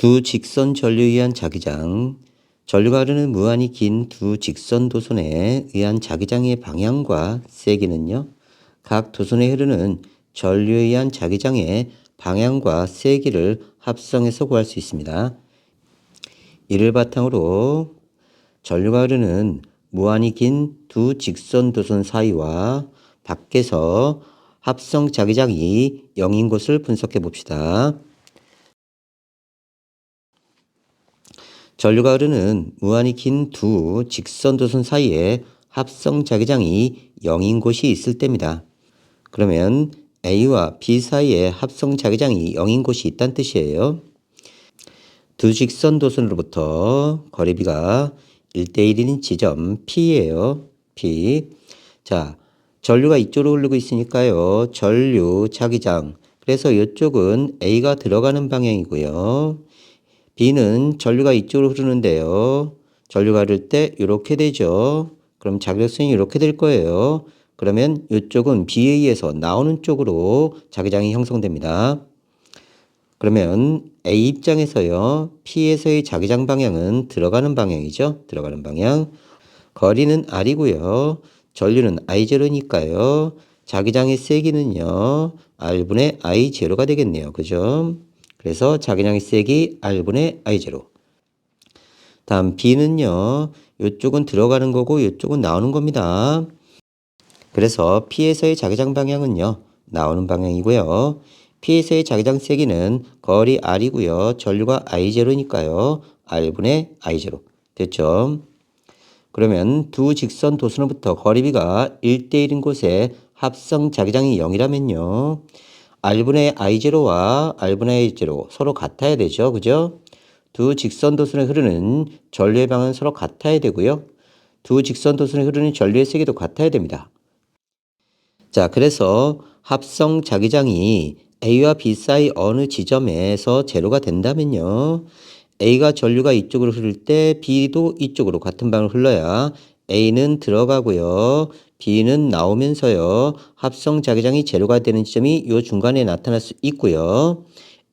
두 직선 전류에 의한 자기장. 전류가 흐르는 무한히 긴 두 직선 도선에 의한 자기장의 방향과 세기는요, 각 도선에 흐르는 전류에 의한 자기장의 방향과 세기를 합성해서 구할 수 있습니다. 이를 바탕으로 전류가 흐르는 무한히 긴 두 직선 도선 사이와 밖에서 합성 자기장이 0인 곳을 분석해 봅시다. 전류가 흐르는 무한히 긴 두 직선 도선 사이에 합성 자기장이 0인 곳이 있을 때입니다. 그러면 A와 B 사이에 합성 자기장이 0인 곳이 있다는 뜻이에요. 두 직선 도선으로부터 거리비가 1대1인 지점 P예요. P. 자, 전류가 이쪽으로 흐르고 있으니까요. 전류 자기장. 그래서 이쪽은 A가 들어가는 방향이고요. B는 전류가 이쪽으로 흐르는데요. 전류가 흐를 때 이렇게 되죠. 그럼 자기력선이 이렇게 될 거예요. 그러면 이쪽은 B에 의해서 나오는 쪽으로 자기장이 형성됩니다. 그러면 A 입장에서요. P에서의 자기장 방향은 들어가는 방향이죠. 들어가는 방향. 거리는 R이고요. 전류는 I0니까요. 자기장의 세기는요. R분의 I0가 되겠네요. 그죠? 그래서 자기장의 세기 R분의 I0. 다음 B는요. 이쪽은 들어가는 거고 이쪽은 나오는 겁니다. 그래서 P에서의 자기장 방향은요. 나오는 방향이고요. P에서의 자기장 세기는 거리 R이고요. 전류가 I0니까요. R분의 I0. 됐죠? 그러면 두 직선 도선으로부터 거리비가 1대1인 곳에 합성 자기장이 0이라면요. R분의 I0와 R분의 I0 서로 같아야 되죠. 그죠? 두 직선 도선에 흐르는 전류의 방향은 서로 같아야 되고요. 두 직선 도선에 흐르는 전류의 세기도 같아야 됩니다. 자, 그래서 합성 자기장이 A와 B 사이 어느 지점에서 제로가 된다면요. A가 전류가 이쪽으로 흐를 때 B도 이쪽으로 같은 방향으로 흘러야 A는 들어가고요. B는 나오면서요. 합성 자기장이 제로가 되는 지점이 이 중간에 나타날 수 있고요.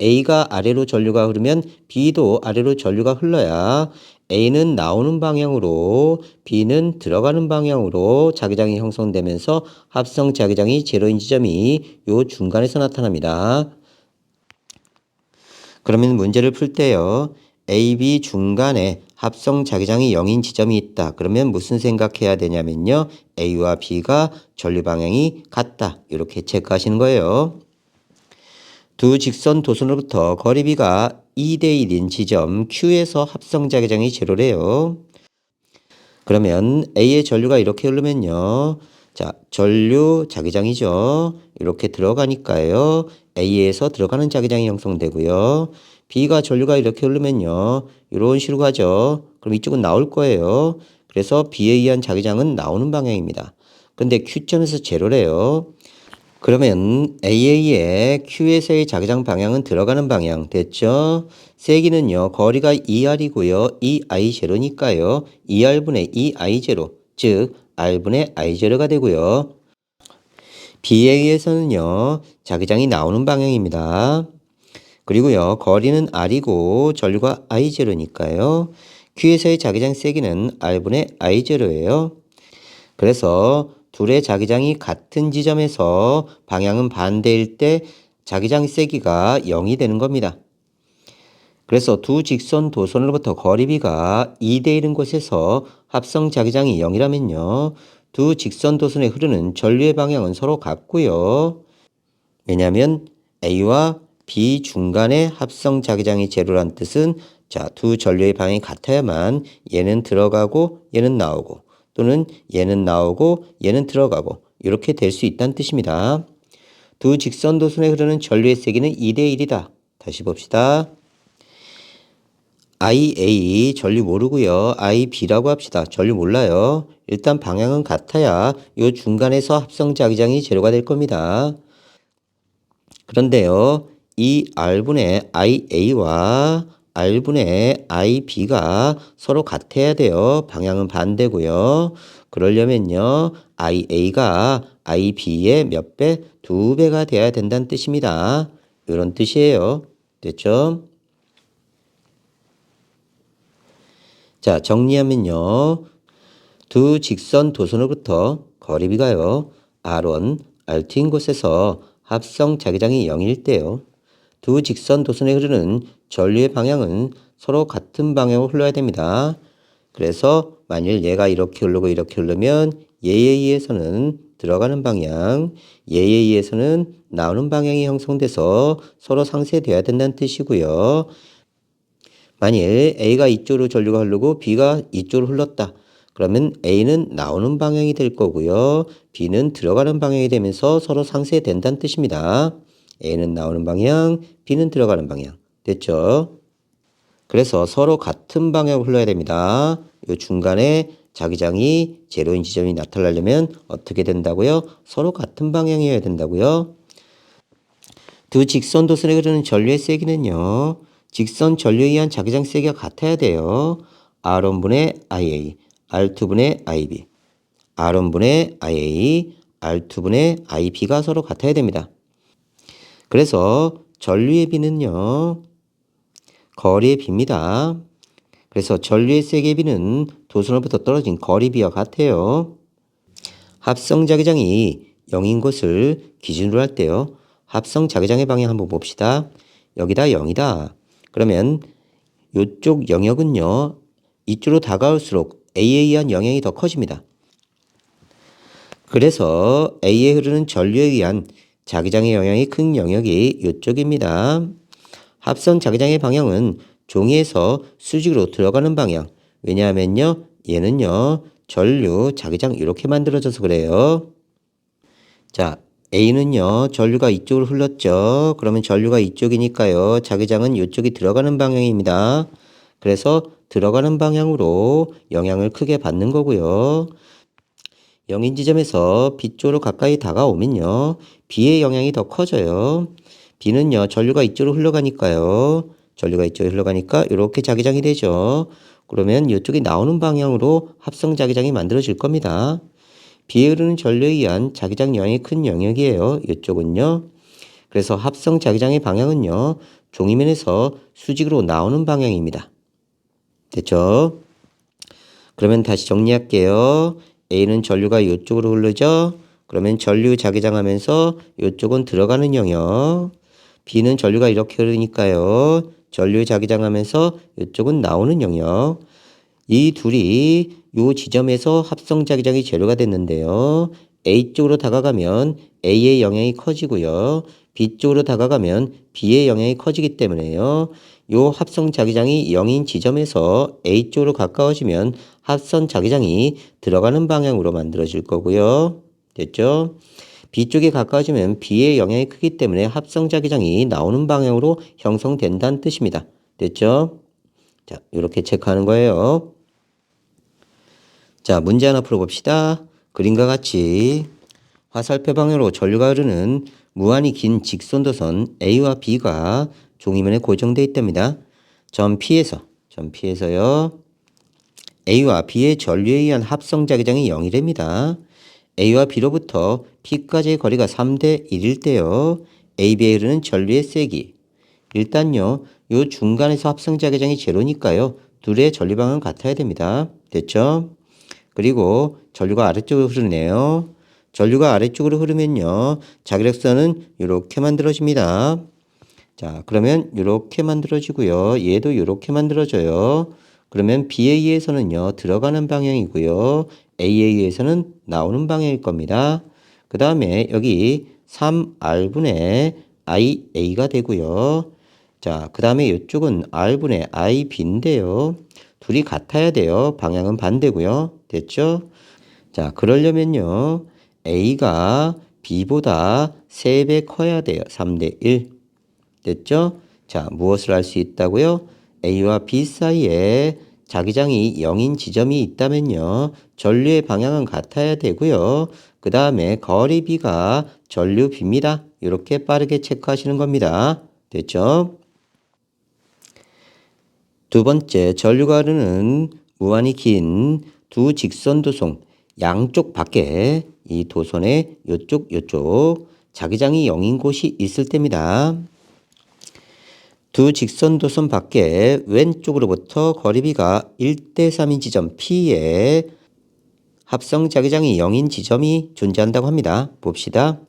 A가 아래로 전류가 흐르면 B도 아래로 전류가 흘러야 A는 나오는 방향으로 B는 들어가는 방향으로 자기장이 형성되면서 합성 자기장이 제로인 지점이 이 중간에서 나타납니다. 그러면 문제를 풀 때요. A, B 중간에 합성 자기장이 0인 지점이 있다. 그러면 무슨 생각해야 되냐면요. A와 B가 전류 방향이 같다. 이렇게 체크하시는 거예요. 두 직선 도선으로부터 거리비가 2대1인 지점 Q에서 합성 자기장이 제로래요. 그러면 A의 전류가 이렇게 흐르면요. 자, 전류 자기장이죠. 이렇게 들어가니까요. A에서 들어가는 자기장이 형성되고요. B가 전류가 이렇게 흐르면요. 이런 식으로 가죠. 그럼 이쪽은 나올 거예요. 그래서 B에 의한 자기장은 나오는 방향입니다. 근데 Q점에서 제로래요. 그러면 AA의 Q에서의 자기장 방향은 들어가는 방향 됐죠? 세기는요. 거리가 2R이고요. 2I0니까요. 2R분의 2I0 즉 R분의 I0가 되고요. B에 의해서는요. 자기장이 나오는 방향입니다. 그리고요. 거리는 R이고 전류가 I0니까요. Q에서의 자기장 세기는 R분의 I0예요. 그래서 둘의 자기장이 같은 지점에서 방향은 반대일 때 자기장 세기가 0이 되는 겁니다. 그래서 두 직선 도선으로부터 거리비가 2대1인 곳에서 합성 자기장이 0이라면요. 두 직선 도선에 흐르는 전류의 방향은 서로 같고요. 왜냐하면 A와 B 중간에 합성 자기장이 제로란 뜻은 자, 두 전류의 방향이 같아야만 얘는 들어가고 얘는 나오고 또는 얘는 나오고 얘는 들어가고 이렇게 될 수 있다는 뜻입니다. 두 직선 도선에 흐르는 전류의 세기는 2대1이다. 다시 봅시다. IA 전류 모르고요. IB라고 합시다. 전류 몰라요. 일단 방향은 같아야 이 중간에서 합성 자기장이 제로가 될 겁니다. 그런데요. 이 R분의 IA와 R분의 IB가 서로 같아야 돼요. 방향은 반대고요. 그러려면요. IA가 IB의 몇 배? 2배가 돼야 된다는 뜻입니다. 이런 뜻이에요. 됐죠? 자, 정리하면요. 두 직선 도선으로부터 거리비가요. R1, R2인 곳에서 합성 자기장이 0일 때요. 두 직선 도선에 흐르는 전류의 방향은 서로 같은 방향으로 흘러야 됩니다. 그래서 만일 얘가 이렇게 흐르고 이렇게 흐르면 얘에 의해서는 들어가는 방향, 얘에 의해서는 나오는 방향이 형성돼서 서로 상쇄돼야 된다는 뜻이고요. 만일 A가 이쪽으로 전류가 흐르고 B가 이쪽으로 흘렀다. 그러면 A는 나오는 방향이 될 거고요. B는 들어가는 방향이 되면서 서로 상쇄된다는 뜻입니다. A는 나오는 방향, B는 들어가는 방향. 됐죠? 그래서 서로 같은 방향으로 흘러야 됩니다. 이 중간에 자기장이 제로인 지점이 나타나려면 어떻게 된다고요? 서로 같은 방향이어야 된다고요. 두 직선 도선에 흐르는 전류의 세기는요. 직선 전류에 의한 자기장 세기가 같아야 돼요. R1분의 IA, R2분의 IB. R1분의 IA, R2분의 IB가 서로 같아야 됩니다. 그래서 전류의 비는요. 거리의 비입니다. 그래서 전류의 세기의 비는 도선으로부터 떨어진 거리 비와 같아요. 합성 자기장이 0인 곳을 기준으로 할 때요. 합성 자기장의 방향 한번 봅시다. 여기다 0이다. 그러면 이쪽 영역은요. 이쪽으로 다가올수록 A에 의한 영향이 더 커집니다. 그래서 A에 흐르는 전류에 의한 자기장의 영향이 큰 영역이 이쪽입니다. 합성 자기장의 방향은 종이에서 수직으로 들어가는 방향. 왜냐하면요. 얘는요. 전류, 자기장 이렇게 만들어져서 그래요. 자, A는요. 전류가 이쪽으로 흘렀죠. 그러면 전류가 이쪽이니까요. 자기장은 이쪽이 들어가는 방향입니다. 그래서 들어가는 방향으로 영향을 크게 받는 거고요. 영인 지점에서 B 쪽으로 가까이 다가오면요. B의 영향이 더 커져요. B는요. 전류가 이쪽으로 흘러가니까요. 전류가 이쪽으로 흘러가니까 이렇게 자기장이 되죠. 그러면 이쪽이 나오는 방향으로 합성 자기장이 만들어질 겁니다. B에 흐르는 전류에 의한 자기장 영향이 큰 영역이에요. 이쪽은요. 그래서 합성 자기장의 방향은요. 종이면에서 수직으로 나오는 방향입니다. 됐죠? 그러면 다시 정리할게요. A는 전류가 이쪽으로 흐르죠. 그러면 전류 자기장 하면서 이쪽은 들어가는 영역. B는 전류가 이렇게 흐르니까요. 전류 자기장 하면서 이쪽은 나오는 영역. 이 둘이 이 지점에서 합성 자기장이 제로가 됐는데요. A 쪽으로 다가가면 A의 영향이 커지고요. B 쪽으로 다가가면 B의 영향이 커지기 때문에요. 이 합성 자기장이 0인 지점에서 A 쪽으로 가까워지면 합성 자기장이 들어가는 방향으로 만들어질 거고요. 됐죠? B 쪽에 가까워지면 B의 영향이 크기 때문에 합성 자기장이 나오는 방향으로 형성된다는 뜻입니다. 됐죠? 자, 이렇게 체크하는 거예요. 자, 문제 하나 풀어봅시다. 그림과 같이 화살표 방향으로 전류가 흐르는 무한히 긴 직선도선 A와 B가 종이면에 고정되어 있답니다. 점 P에서요. A와 B의 전류에 의한 합성 자기장이 0이랍니다. A와 B로부터 P까지의 거리가 3대 1일 때요. AB에 흐르는 전류의 세기. 일단요. 요 중간에서 합성 자기장이 제로니까요. 둘의 전류 방향은 같아야 됩니다. 됐죠? 그리고 전류가 아래쪽으로 흐르네요. 전류가 아래쪽으로 흐르면요. 자기력선은 이렇게 만들어집니다. 자, 그러면 이렇게 만들어지고요. 얘도 이렇게 만들어져요. 그러면 B에 의해서는요. 들어가는 방향이고요. A에 의해서는 나오는 방향일 겁니다. 그 다음에 여기 3R분의 IA가 되고요. 자, 그 다음에 이쪽은 R분의 IB인데요. 둘이 같아야 돼요. 방향은 반대고요. 됐죠? 자, 그러려면요. A가 B보다 3배 커야 돼요. 3대 1. 됐죠? 자, 무엇을 할 수 있다고요? A와 B 사이에 자기장이 0인 지점이 있다면요. 전류의 방향은 같아야 되고요. 그 다음에 거리 B가 전류 B입니다. 이렇게 빠르게 체크하시는 겁니다. 됐죠? 두 번째, 전류가 흐르는 무한히 긴 두 직선 도송 양쪽 밖에 이 도선의 요쪽 자기장이 0인 곳이 있을 때입니다. 두 직선도선 밖에 왼쪽으로부터 거리 B가 1대3인 지점 P에 합성자기장이 0인 지점이 존재한다고 합니다. 봅시다.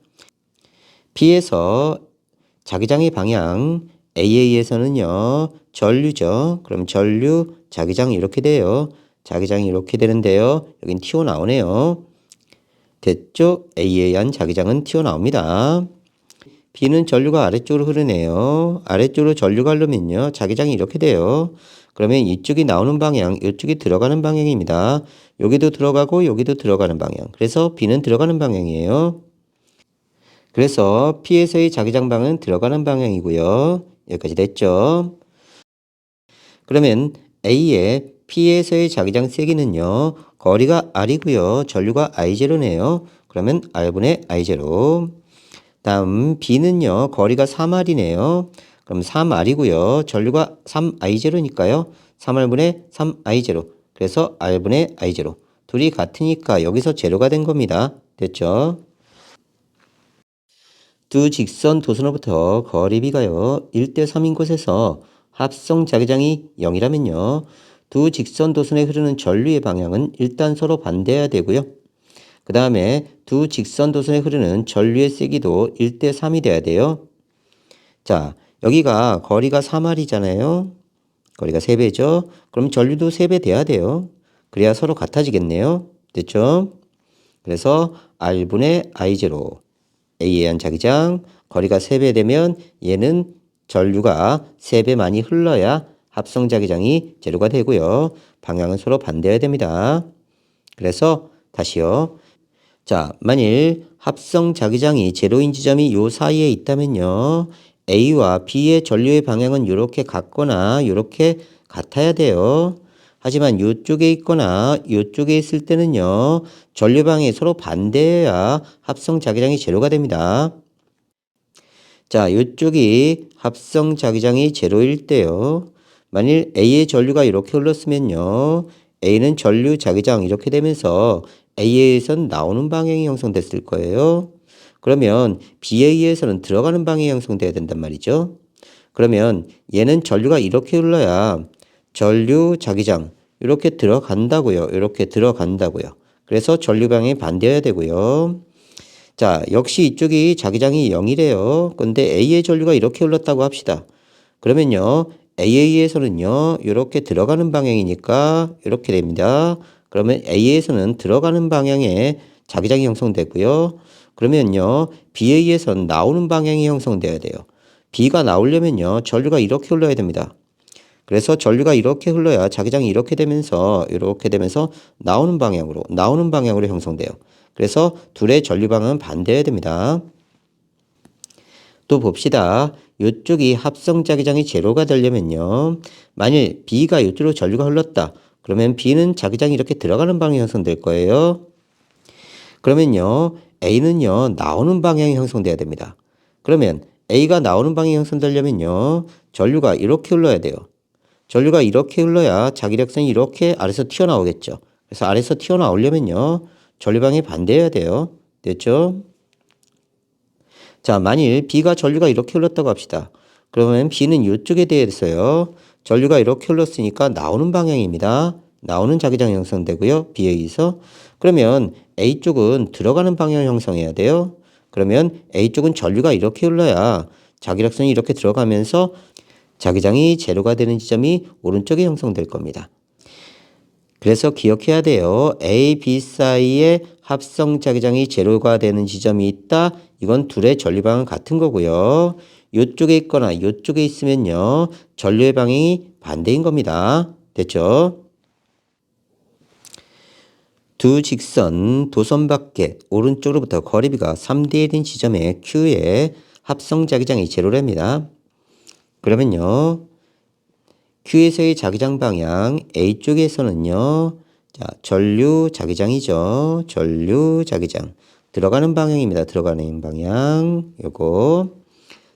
P에서 자기장의 방향 AA에서는요. 전류죠. 그럼 전류 자기장이 이렇게 돼요. 자기장이 이렇게 되는데요. 여긴 튀어나오네요. 됐죠? A에 의한 자기장은 튀어나옵니다. B는 전류가 아래쪽으로 흐르네요. 아래쪽으로 전류가 흐르면요. 자기장이 이렇게 돼요. 그러면 이쪽이 나오는 방향, 이쪽이 들어가는 방향입니다. 여기도 들어가고 여기도 들어가는 방향. 그래서 B는 들어가는 방향이에요. 그래서 P에서의 자기장 방은 들어가는 방향이고요. 여기까지 됐죠? 그러면 A의 P에서의 자기장 세기는요. 거리가 R이고요. 전류가 I0네요. 그러면 R분의 I0. 다음 B는요. 거리가 3R이네요. 그럼 3R이고요. 전류가 3I0니까요. 3R분의 3I0. 그래서 R분의 I0. 둘이 같으니까 여기서 제로가 된 겁니다. 됐죠? 두 직선 도선으로부터 거리 B가요. 1대3인 곳에서 합성 자기장이 0이라면요. 두 직선 도선에 흐르는 전류의 방향은 일단 서로 반대해야 되고요. 그 다음에 두 직선 도선에 흐르는 전류의 세기도 1대3이 돼야 돼요. 자, 여기가 거리가 3R이잖아요. 거리가 3배죠. 그럼 전류도 3배 돼야 돼요. 그래야 서로 같아지겠네요. 됐죠? 그래서 R분의 I0. A에 의한 자기장, 거리가 3배 되면 얘는 전류가 3배 많이 흘러야 합성 자기장이 제로가 되고요. 방향은 서로 반대해야 됩니다. 그래서 다시요. 자, 만일 합성 자기장이 제로인 지점이 요 사이에 있다면요. A와 B의 전류의 방향은 이렇게 같거나 이렇게 같아야 돼요. 하지만 이쪽에 있거나 이쪽에 있을 때는요. 전류 방향이 서로 반대해야 합성 자기장이 제로가 됩니다. 자, 이쪽이 합성 자기장이 제로일 때요. 만일 A의 전류가 이렇게 흘렀으면요. A는 전류 자기장 이렇게 되면서 A에선 나오는 방향이 형성됐을 거예요. 그러면 B에서는 들어가는 방향이 형성돼야 된단 말이죠. 그러면 얘는 전류가 이렇게 흘러야 전류 자기장 이렇게 들어간다고요. 이렇게 들어간다고요. 그래서 전류 방향이 반대해야 되고요. 자, 역시 이쪽이 자기장이 0이래요. 근데 A의 전류가 이렇게 흘렀다고 합시다. 그러면요. AA에서는요. 이렇게 들어가는 방향이니까 이렇게 됩니다. 그러면 A에서는 들어가는 방향에 자기장이 형성되고요. 그러면요. BA에서는 나오는 방향이 형성돼야 돼요. B가 나오려면요. 전류가 이렇게 흘러야 됩니다. 그래서 전류가 이렇게 흘러야 자기장이 이렇게 되면서 나오는 방향으로 형성돼요. 그래서 둘의 전류 방향은 반대해야 됩니다. 또 봅시다. 이쪽이 합성 자기장이 제로가 되려면요. 만일 B가 이쪽으로 전류가 흘렀다. 그러면 B는 자기장이 이렇게 들어가는 방향이 형성될 거예요. 그러면요. A는요. 나오는 방향이 형성돼야 됩니다. 그러면 A가 나오는 방향이 형성되려면요. 전류가 이렇게 흘러야 돼요. 전류가 이렇게 흘러야 자기력선이 이렇게 아래서 튀어나오겠죠. 그래서 아래서 튀어나오려면요. 전류 방향이 반대해야 돼요. 됐죠? 자, 만일 B가 전류가 이렇게 흘렀다고 합시다. 그러면 B는 이쪽에 대해서요. 전류가 이렇게 흘렀으니까 나오는 방향입니다. 나오는 자기장 형성되고요. B에 의해서. 그러면 A쪽은 들어가는 방향을 형성해야 돼요. 그러면 A쪽은 전류가 이렇게 흘러야 자기력선이 이렇게 들어가면서 자기장이 제로가 되는 지점이 오른쪽에 형성될 겁니다. 그래서 기억해야 돼요. A, B 사이에 합성 자기장이 제로가 되는 지점이 있다. 이건 둘의 전류 방향은 같은 거고요. 이쪽에 있거나 이쪽에 있으면요. 전류의 방향이 반대인 겁니다. 됐죠? 두 직선 도선 밖에 오른쪽으로부터 거리 B가 3대 1인 지점에 Q의 합성 자기장이 제로랍니다. 그러면요. Q에서의 자기장 방향 A쪽에서는요. 자, 전류 자기장이죠. 전류 자기장. 들어가는 방향입니다. 들어가는 방향. 요거.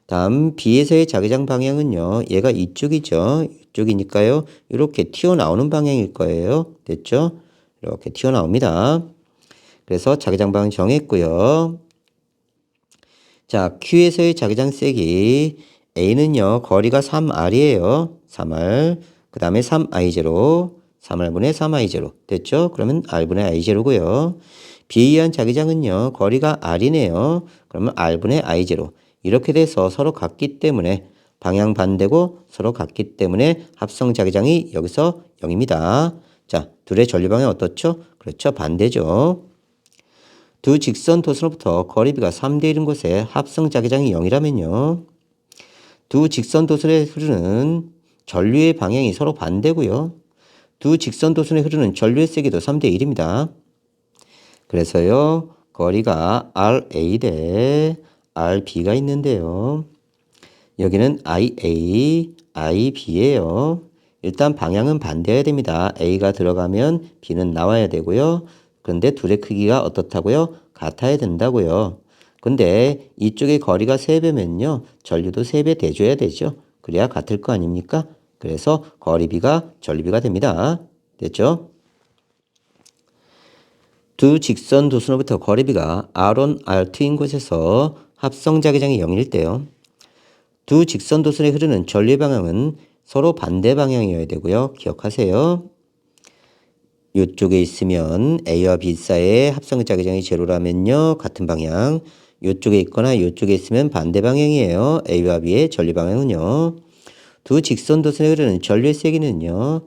다음 B에서의 자기장 방향은요. 얘가 이쪽이죠. 이쪽이니까요. 이렇게 튀어나오는 방향일 거예요. 됐죠? 이렇게 튀어나옵니다. 그래서 자기장 방향 정했고요. 자, Q에서의 자기장 세기 A는요, 거리가 3R이에요. 3R. 그 다음에 3I0. 3R분의 3I0. 됐죠? 그러면 R분의 I0고요. B에 의한 자기장은요, 거리가 R이네요. 그러면 R분의 I0. 이렇게 돼서 서로 같기 때문에 방향 반대고 서로 같기 때문에 합성 자기장이 여기서 0입니다. 자, 둘의 전류 방향 어떻죠? 그렇죠. 반대죠. 두 직선 도선으로부터 거리비가 3대 1인 곳에 합성 자기장이 0이라면요. 두 직선 도선에 흐르는 전류의 방향이 서로 반대고요. 두 직선 도선에 흐르는 전류의 세기도 3대 1입니다. 그래서요, 거리가 RA 대 RB가 있는데요. 여기는 IA, IB예요. 일단 방향은 반대해야 됩니다. A가 들어가면 B는 나와야 되고요. 그런데 둘의 크기가 어떻다고요? 같아야 된다고요. 근데 이쪽의 거리가 3배면요. 전류도 3배 대줘야 되죠. 그래야 같을 거 아닙니까? 그래서 거리비가 전류비가 됩니다. 됐죠? 두 직선 도선으로부터 거리비가 R1, R2인 곳에서 합성 자기장이 0일 때요. 두 직선 도선에 흐르는 전류의 방향은 서로 반대 방향이어야 되고요. 기억하세요. 이쪽에 있으면 A와 B 사이의 합성 자기장이 제로라면요. 같은 방향. 이쪽에 있거나 이쪽에 있으면 반대 방향이에요. A와 B의 전류 방향은요. 두 직선 도선에 흐르는 전류의 세기는요.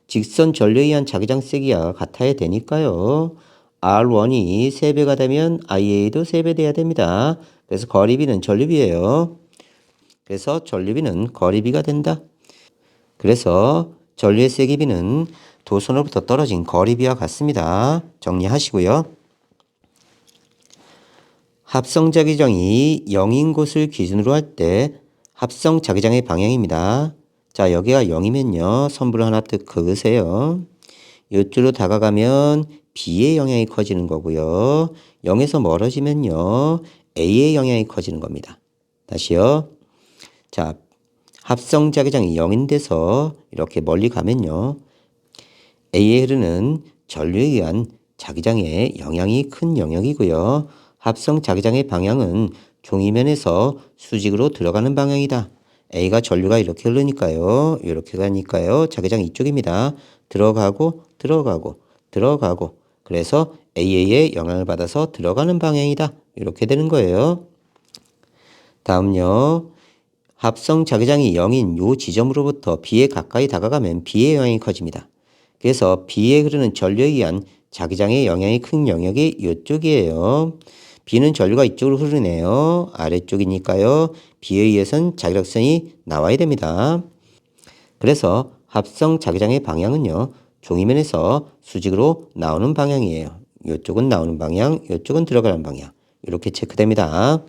직선 전류에 의한 자기장 세기와 같아야 되니까요. R1이 3배가 되면 IA도 3배 돼야 됩니다. 그래서 거리비는 전류비예요. 그래서 전류비는 거리비가 된다. 그래서 전류의 세기비는 도선으로부터 떨어진 거리비와 같습니다. 정리하시고요. 합성 자기장이 0인 곳을 기준으로 할 때 합성 자기장의 방향입니다. 자, 여기가 0이면요. 선불을 하나 뜩 그으세요. 이쪽으로 다가가면 B의 영향이 커지는 거고요. 0에서 멀어지면요. A의 영향이 커지는 겁니다. 다시요. 자, 합성 자기장이 0인 데서 이렇게 멀리 가면요. A에 흐르는 전류에 의한 자기장의 영향이 큰 영역이고요. 합성 자기장의 방향은 종이면에서 수직으로 들어가는 방향이다. A가 전류가 이렇게 흐르니까요. 이렇게 가니까요. 자기장 이쪽입니다. 들어가고 들어가고 들어가고 그래서 AA의 영향을 받아서 들어가는 방향이다. 이렇게 되는 거예요. 다음요. 합성 자기장이 0인 요 지점으로부터 B에 가까이 다가가면 B의 영향이 커집니다. 그래서 B에 흐르는 전류에 의한 자기장의 영향이 큰 영역이 이쪽이에요. B는 전류가 이쪽으로 흐르네요. 아래쪽이니까요. B에 의해선 자기력선이 나와야 됩니다. 그래서 합성 자기장의 방향은요. 종이면에서 수직으로 나오는 방향이에요. 이쪽은 나오는 방향, 이쪽은 들어가는 방향. 이렇게 체크됩니다.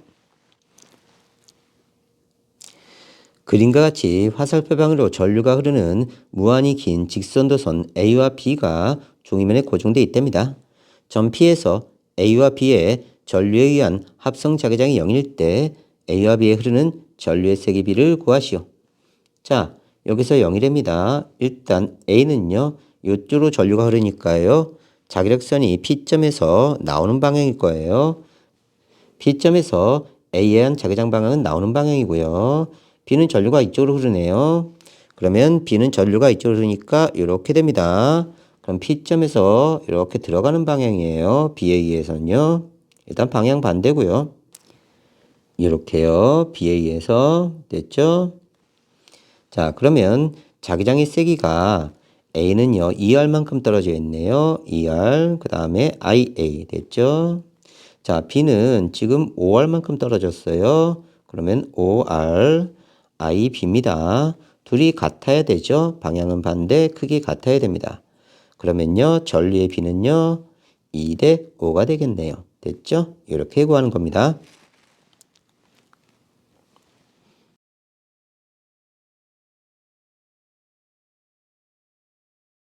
그림과 같이 화살표방으로 전류가 흐르는 무한히 긴 직선도선 A와 B가 종이면에 고정되어 있답니다. 전 P에서 A와 B의 전류에 의한 합성 자기장이 0일 때 A와 B에 흐르는 전류의 세기비를 구하시오. 자, 여기서 0이랍니다. 일단 A는요. 이쪽으로 전류가 흐르니까요. 자기력선이 P점에서 나오는 방향일 거예요. P점에서 A에 의한 자기장 방향은 나오는 방향이고요. B는 전류가 이쪽으로 흐르네요. 그러면 B는 전류가 이쪽으로 흐르니까 이렇게 됩니다. 그럼 P점에서 이렇게 들어가는 방향이에요. B에 의해서는요. 일단 방향 반대고요. 이렇게요. B에 의해서 됐죠? 자, 그러면 자기장의 세기가 A는요. 2R만큼 떨어져 있네요. 2R 그 다음에 IA 됐죠? 자, B는 지금 5R만큼 떨어졌어요. 그러면 5R IB입니다. 둘이 같아야 되죠. 방향은 반대, 크기 같아야 됩니다. 그러면요. 전류의 B는요. 2대 5가 되겠네요. 됐죠? 이렇게 구하는 겁니다.